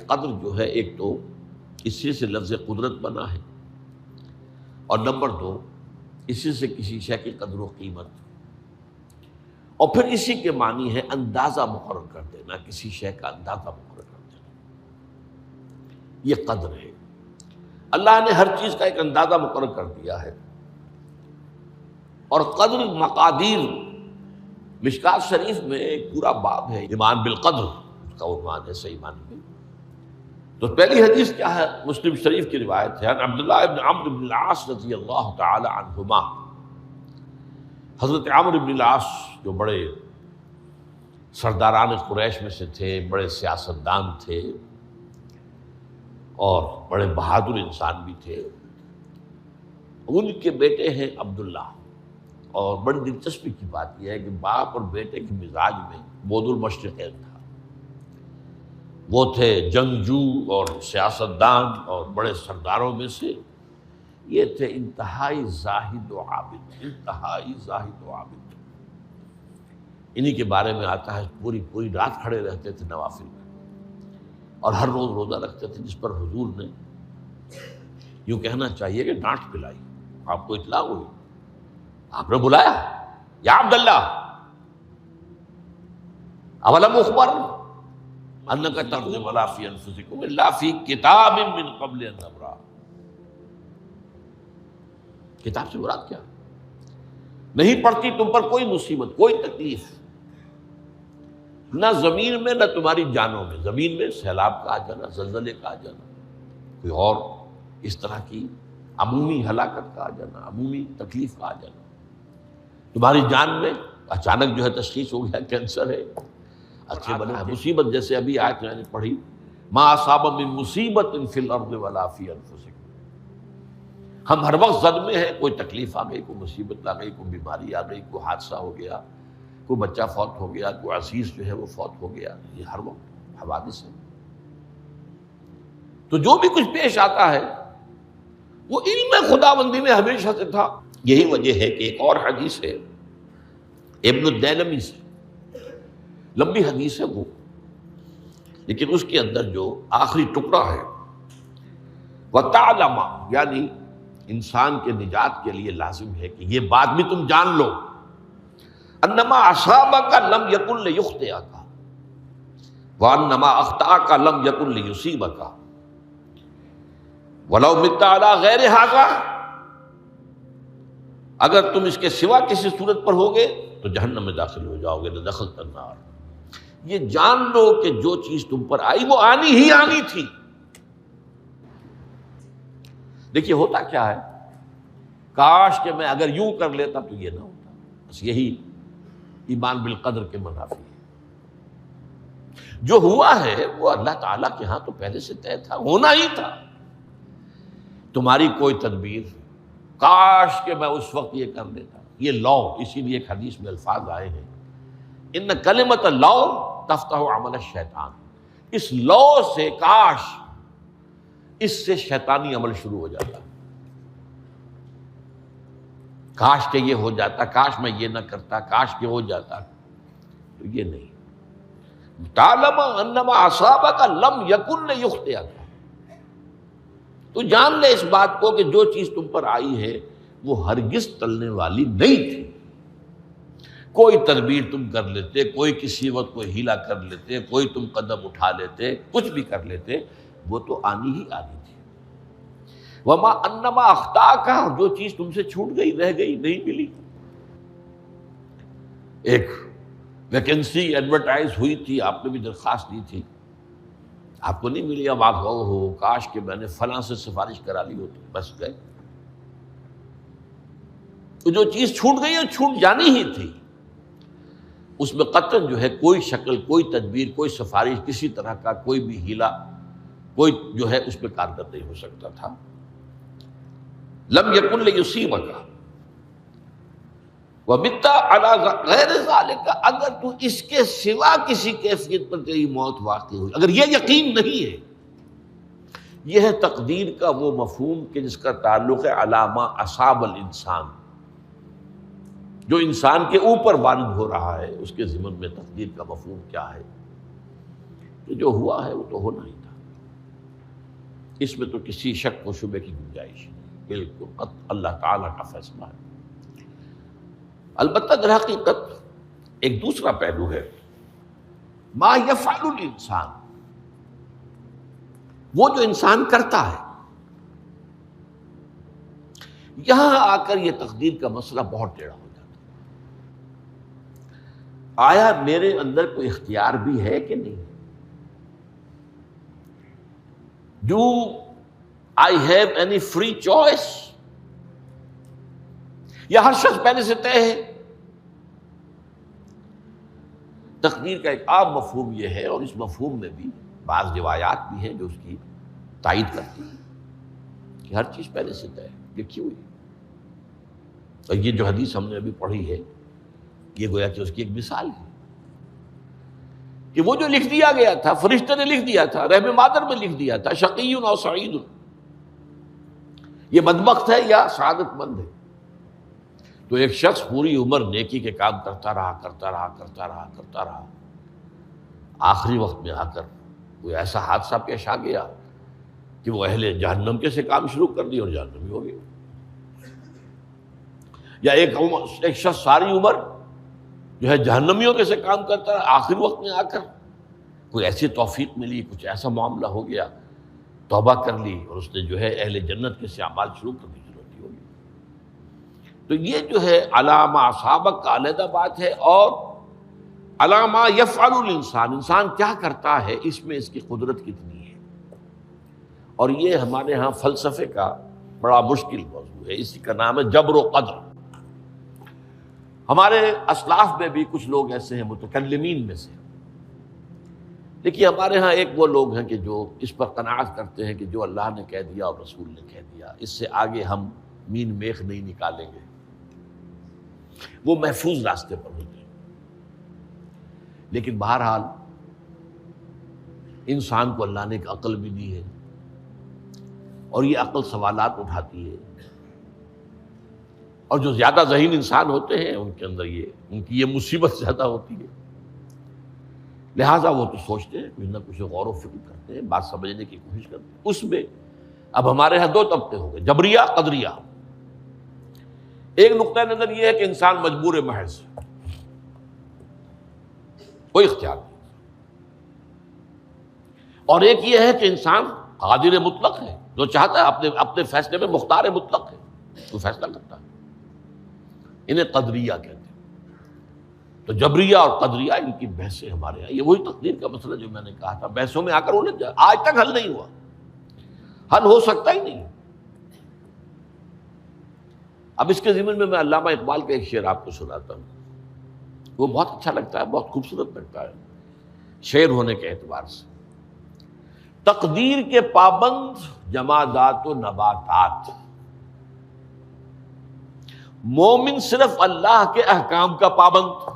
قدر جو ہے ایک تو اسی سے لفظ قدرت بنا ہے، اور نمبر دو اسی سے کسی شے کی قدر و قیمت، اور پھر اسی کے معنی ہے اندازہ مقرر کر دینا، کسی شے کا اندازہ مقرر کر دینا، یہ قدر ہے۔ اللہ نے ہر چیز کا ایک اندازہ مقرر کر دیا ہے، اور قدر مقادیر مشکات شریف میں ایک پورا باب ہے، ایمان بالقدر اس کا عنوان ہے صحیح معنی میں۔ تو پہلی حدیث کیا ہے؟ مسلم شریف کی روایت ہے، عبداللہ ابن عمرو بن العاص رضی اللہ تعالی عنہما۔ حضرت عمرو بن العاص جو بڑے سرداران قریش میں سے تھے، بڑے سیاستدان تھے اور بڑے بہادر انسان بھی تھے، ان کے بیٹے ہیں عبداللہ، اور بڑی دلچسپی کی بات یہ ہے کہ باپ اور بیٹے کے مزاج میں بود المشرقین تھا۔ وہ تھے جنگجو اور سیاستدان اور بڑے سرداروں میں سے، یہ تھے انتہائی زاہد و عابد، انتہائی زاہد و عابد۔ انہی کے بارے میں آتا ہے پوری پوری رات کھڑے رہتے تھے نوافل میں، اور ہر روز روزہ رکھتے تھے، جس پر حضور نے یوں کہنا چاہیے کہ ڈانٹ پلائی۔ آپ کو اطلاع ہوئی، آپ نے بلایا، یا عبداللہ اولم اخبر انک ترجم ولا فی انفسکم الا فی کتاب من قبل ان نبرأ۔ کتاب سے مراد کیا؟ نہیں پڑتی تم پر کوئی مصیبت، کوئی تکلیف، نہ زمین میں نہ تمہاری جانوں میں، زمین میں سیلاب کا آ جانا، زلزلے کا آ جانا، کوئی اور اس طرح کی عمومی ہلاکت کا آ جانا، عمومی تکلیف کا آ جانا، تمہاری جان میں اچانک جو ہے تشخیص ہو گیا کینسر ہے، اچھے بنے مصیبت، جیسے ابھی آیت میں نے پڑھی ما اصاب من مصیبت فی الارض ولا فی انفسکم۔ ہم ہر وقت زد میں ہیں، کوئی تکلیف آ گئی، کوئی مصیبت آ گئی، کوئی بیماری آ گئی، کوئی حادثہ ہو گیا، کوئی بچہ فوت ہو گیا، کوئی عزیز جو ہے وہ فوت ہو گیا، یہ ہر وقت حوادث ہے۔ تو جو بھی کچھ پیش آتا ہے وہ علم خداوندی میں ہمیشہ سے تھا۔ یہی وجہ ہے کہ ایک اور حدیث ہے ابن الدیلمی سے، لمبی حدیث ہے وہ، لیکن اس کے اندر جو آخری ٹکڑا ہے وَتَعْلَمَ، یعنی انسان کے نجات کے لیے لازم ہے کہ یہ بات بھی تم جان لو، انما اصابک لم یکن لیخطئک وانما اخطأک لم یکن لیصیبک ولو مت علی غیر ھذا، اگر تم اس کے سوا کسی صورت پر ہوگے تو جہنم میں داخل ہو جاؤ گے، لدخلت النار۔ یہ جان لو کہ جو چیز تم پر آئی وہ آنی ہی آنی تھی۔ دیکھیے ہوتا کیا ہے، کاش کہ میں اگر یوں کر لیتا تو یہ نہ ہوتا، بس یہی ایمان بالقدر کے منافی ہے۔ جو ہوا ہے وہ اللہ تعالیٰ کے ہاں تو پہلے سے طے تھا، ہونا ہی تھا۔ تمہاری کوئی تدبیر، کاش کہ میں اس وقت یہ کر لیتا، یہ لو، اسی لیے ایک حدیث میں الفاظ آئے ہیں ان کلمۃ لو تفتح عمل الشیطان، اس لو سے، کاش، اس سے شیطانی عمل شروع ہو جاتا، کاش کہ یہ ہو جاتا، کاش میں یہ نہ کرتا، کاش کہ ہو جاتا، تو یہ نہیں۔ تعلم انما اصابک لم یکن لیخطئک، تو جان لے اس بات کو کہ جو چیز تم پر آئی ہے وہ ہرگز ٹلنے والی نہیں تھی۔ کوئی تدبیر تم کر لیتے، کوئی کسی وقت کوئی ہیلا کر لیتے، کوئی تم قدم اٹھا لیتے، کچھ بھی کر لیتے، وہ تو آنی ہی آنی تھی۔ وما انما اخطاک، جو چیز تم سے چھوٹ گئی، رہ گئی، نہیں ملی۔ ایک ویکنسی ایڈورٹائز ہوئی تھی، آپ نے بھی درخواست دی تھی، آپ کو نہیں ملی، اب آپ ہو کاش کہ میں نے فلاں سے سفارش کرا لی ہوتی، بس گئے۔ تو جو چیز چھوٹ گئی وہ چھوٹ جانی ہی تھی، اس میں قطعاً جو ہے کوئی شکل، کوئی تدبیر، کوئی سفارش، کسی طرح کا کوئی بھی ہیلا، کوئی جو ہے اس پہ کارگر نہیں ہو سکتا تھا۔ لم یکن لیصیبک ومت علی غیر ذالک، اگر تو اس کے سوا کسی کیفیت پر تیری موت واقع ہوئی، اگر یہ یقین نہیں ہے، یہ ہے تقدیر کا وہ مفہوم کہ جس کا تعلق ہے علامہ اصاب الانسان، جو انسان کے اوپر وارد ہو رہا ہے، اس کے ضمن میں تقدیر کا مفہوم کیا ہے، کہ جو ہوا ہے وہ تو ہونا ہی تھا۔ اس میں تو کسی شک و شبے کی گنجائش نہیں، بالکل اللہ تعالیٰ کا فیصلہ ہے۔ البتہ در حقیقت ایک دوسرا پہلو ہے، ما یفعل الانسان، وہ جو انسان کرتا ہے۔ یہاں آ کر یہ تقدیر کا مسئلہ بہت ٹیڑھا ہو جاتا ہے۔ آیا میرے اندر کوئی اختیار بھی ہے کہ نہیں؟ Do I have any free choice؟ یا ہر شخص پہلے سے طے ہے؟ تقدیر کا ایک عام مفہوم یہ ہے، اور اس مفہوم میں بھی بعض روایات بھی ہیں جو اس کی تائید کرتی ہیں کہ ہر چیز پہلے سے طے ہے، لکھی ہوئی۔ اور یہ جو حدیث ہم نے ابھی پڑھی ہے، یہ گویا کہ اس کی ایک مثال ہے کہ وہ جو لکھ دیا گیا تھا، فرشتے نے لکھ دیا تھا، رحم مادر میں لکھ دیا تھا، شقی او سعید، یہ بدبخت ہے یا سعادت مند ہے۔ تو ایک شخص پوری عمر نیکی کے کام کرتا رہا، آخری وقت میں آ کر کوئی ایسا حادثہ پیش آ گیا کہ وہ اہل جہنم کے سے کام شروع کر دی اور جہنمی ہو گیا۔ یا ایک شخص ساری عمر جو ہے جہنمیوں کے سے کام کرتا رہا، آخری وقت میں آ کر کوئی ایسی توفیق ملی، کچھ ایسا معاملہ ہو گیا، توبہ کر لی اور اس نے جو ہے اہل جنت کے سے اعمال شروع کر دی، ضرورت ہوگی۔ تو یہ جو ہے علامہ سابق کا علیحدہ بات ہے، اور علامہ یفعل الانسان، انسان کیا کرتا ہے، اس میں اس کی قدرت کتنی ہے۔ اور یہ ہمارے ہاں فلسفے کا بڑا مشکل موضوع ہے، اسی کا نام ہے جبر و قدر۔ ہمارے اسلاف میں بھی کچھ لوگ ایسے ہیں متکلمین میں سے، دیکھیے ہمارے ہاں ایک وہ لوگ ہیں کہ جو اس پر قناعت کرتے ہیں کہ جو اللہ نے کہہ دیا اور رسول نے کہہ دیا، اس سے آگے ہم مین میخ نہیں نکالیں گے، وہ محفوظ راستے پر ہوتے ہیں۔ لیکن بہرحال انسان کو اللہ نے ایک عقل بھی دی ہے، اور یہ عقل سوالات اٹھاتی ہے، اور جو زیادہ ذہین انسان ہوتے ہیں ان کے اندر ان کی یہ مصیبت زیادہ ہوتی ہے، لہٰذا وہ تو سوچتے ہیں، کچھ نہ کچھ غور و فکر کرتے ہیں، بات سمجھنے کی کوشش کرتے ہیں۔ اس میں اب ہمارے ہاں دو طبقے ہو گئے، جبریہ قدریہ۔ ایک نقطۂ نظر یہ ہے کہ انسان مجبور محض، کوئی اختیار نہیں، اور ایک یہ ہے کہ انسان قادر مطلق ہے، جو چاہتا ہے اپنے فیصلے میں مختار مطلق ہے، تو فیصلہ کرتا ہے۔ انہیں قدریہ کہتے ہیں۔ تو جبریہ اور قدریہ ان کی بحثیں ہمارے یہاں، یہ وہی تقدیر کا مسئلہ جو میں نے کہا تھا، بحثوں میں آ کر الجھ جائے، آج تک حل نہیں ہوا، حل ہو سکتا ہی نہیں۔ اب اس کے ضمن میں علامہ اقبال کا ایک شعر آپ کو سناتا ہوں، وہ بہت اچھا لگتا ہے، بہت خوبصورت لگتا ہے شعر ہونے کے اعتبار سے۔ تقدیر کے پابند جمادات و نباتات، مومن صرف اللہ کے احکام کا پابند۔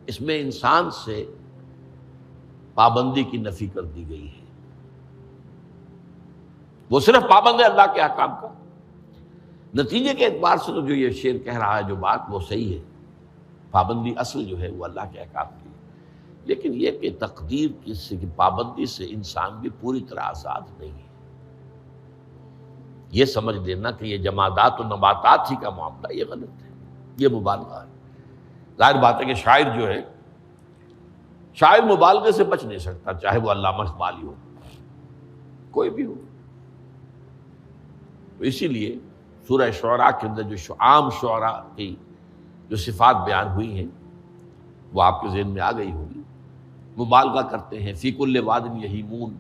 اس میں انسان سے پابندی کی نفی کر دی گئی ہے، وہ صرف پابند ہے اللہ کے احکام کا۔ نتیجے کے اعتبار سے تو جو یہ شعر کہہ رہا ہے جو بات، وہ صحیح ہے، پابندی اصل جو ہے وہ اللہ کے احکام کی ہے، لیکن یہ کہ تقدیر کی پابندی سے انسان بھی پوری طرح آزاد نہیں ہے۔ یہ سمجھ لینا کہ یہ جمادات و نباتات ہی کا معاملہ، یہ غلط ہے، یہ مبالغہ ہے۔ ظاہر بات ہے کہ شاعر جو ہے، شاعر مبالغے سے بچ نہیں سکتا، چاہے وہ علامہ اقبال ہی ہو، کوئی بھی ہو۔ تو اسی لیے سورہ شعراء کے اندر جو عام شعراء کی جو صفات بیان ہوئی ہیں وہ آپ کے ذہن میں آ گئی ہوگی۔ مبالغہ کرتے ہیں، فی کل واد یہیمون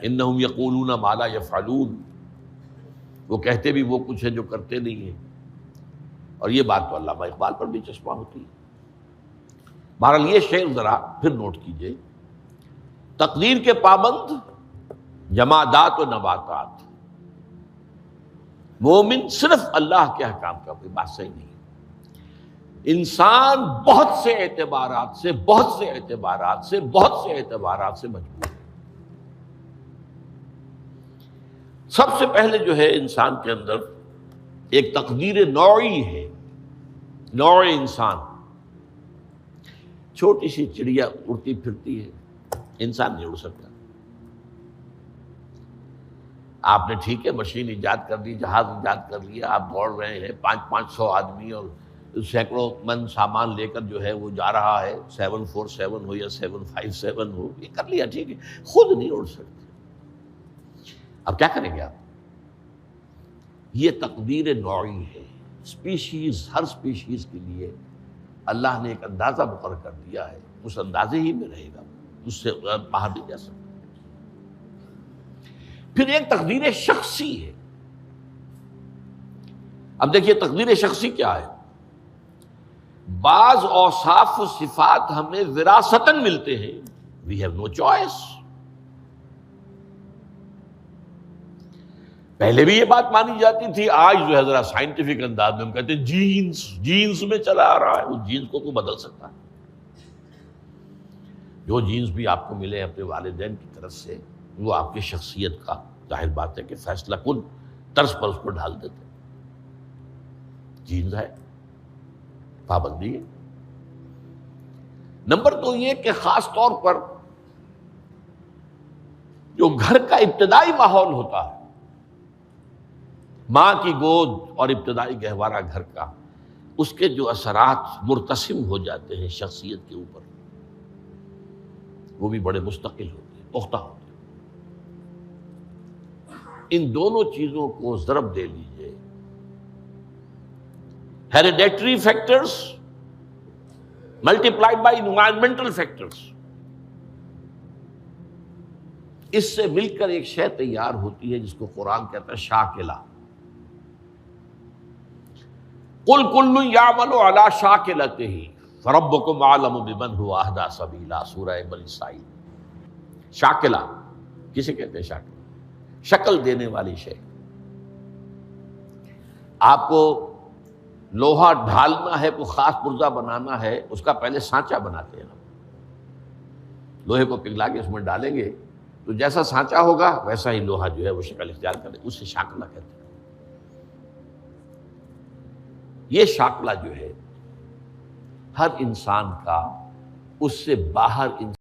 انہم یقولون ما لا یفعلون، وہ کہتے بھی وہ کچھ ہے جو کرتے نہیں ہیں، اور یہ بات تو علامہ اقبال پر بھی چشمہ ہوتی ہے۔ بہرحال یہ شعر ذرا پھر نوٹ کیجئے، تقدیر کے پابند جمادات و نباتات، مومن صرف اللہ کے احکام کا، کوئی بات صحیح نہیں۔ انسان بہت سے اعتبارات سے مجبور ہے۔ سب سے پہلے جو ہے انسان کے اندر ایک تقدیر نوعی ہے، نوع انسان۔ چھوٹی سی چڑیا اڑتی پھرتی ہے، انسان نہیں اڑ سکتا، آپ نے ٹھیک ہے مشین ایجاد کر دی، جہاز ایجاد کر لیا، آپ دوڑ رہے ہیں 500 آدمی اور سینکڑوں من سامان لے کر جو ہے وہ جا رہا ہے، 747 ہو یا 757 ہو، یہ کر لیا ٹھیک ہے، خود نہیں اڑ سکتے، اب کیا کریں گے آپ؟ یہ تقدیر نوعی ہے، اسپیشیز، ہر اسپیشیز کے لیے اللہ نے ایک اندازہ مقرر کر دیا ہے، اس اندازے ہی میں رہے گا، اس سے باہر نہیں جا سکتا۔ پھر ایک تقدیر شخصی ہے۔ اب دیکھیے تقدیر شخصی کیا ہے؟ بعض اوصاف و صفات ہمیں وراثتاً ملتے ہیں، وی ہیو نو چوائس۔ پہلے بھی یہ بات مانی جاتی تھی، آج جو ہے ذرا سائنٹیفک انداز میں ہم کہتے ہیں جینز میں چلا آ رہا ہے، اس جینز کو بدل سکتا ہے۔ جو جینز بھی آپ کو ملے اپنے والدین کی طرف سے، وہ آپ کی شخصیت کا ظاہر بات ہے کہ فیصلہ کن طرز پر اس کو ڈھال دیتے ہیں۔ جینز ہے، پابندی ہے۔ نمبر 2 یہ کہ خاص طور پر جو گھر کا ابتدائی ماحول ہوتا ہے، ماں کی گود اور ابتدائی گہوارہ گھر کا، اس کے جو اثرات مرتسم ہو جاتے ہیں شخصیت کے اوپر، وہ بھی بڑے مستقل ہوتے ہیں، پختہ ہوتے ہیں۔ ان دونوں چیزوں کو ضرب دے لیجئے، hereditary factors multiplied by environmental factors, اس سے مل کر ایک شے تیار ہوتی ہے جس کو قرآن کہتا ہے شاکلہ۔ قل کل یعمل علی شاکلتہ فربکم اعلم بمن هو اہدی سبیلا، سورہ بنی اسرائیل۔ شاکلہ کسے کہتے ہیں؟ شاکلہ شکل دینے والی شے۔ آپ کو لوہا ڈھالنا ہے، کوئی خاص پرزہ بنانا ہے، اس کا پہلے سانچہ بناتے ہیں۔ لوہے کو پگھلا کے اس میں ڈالیں گے تو جیسا سانچہ ہوگا ویسا ہی لوہا جو ہے وہ شکل اختیار کرے، اسے شاکلہ کہتے ہیں۔ یہ شاکلہ جو ہے ہر انسان کا اس سے باہر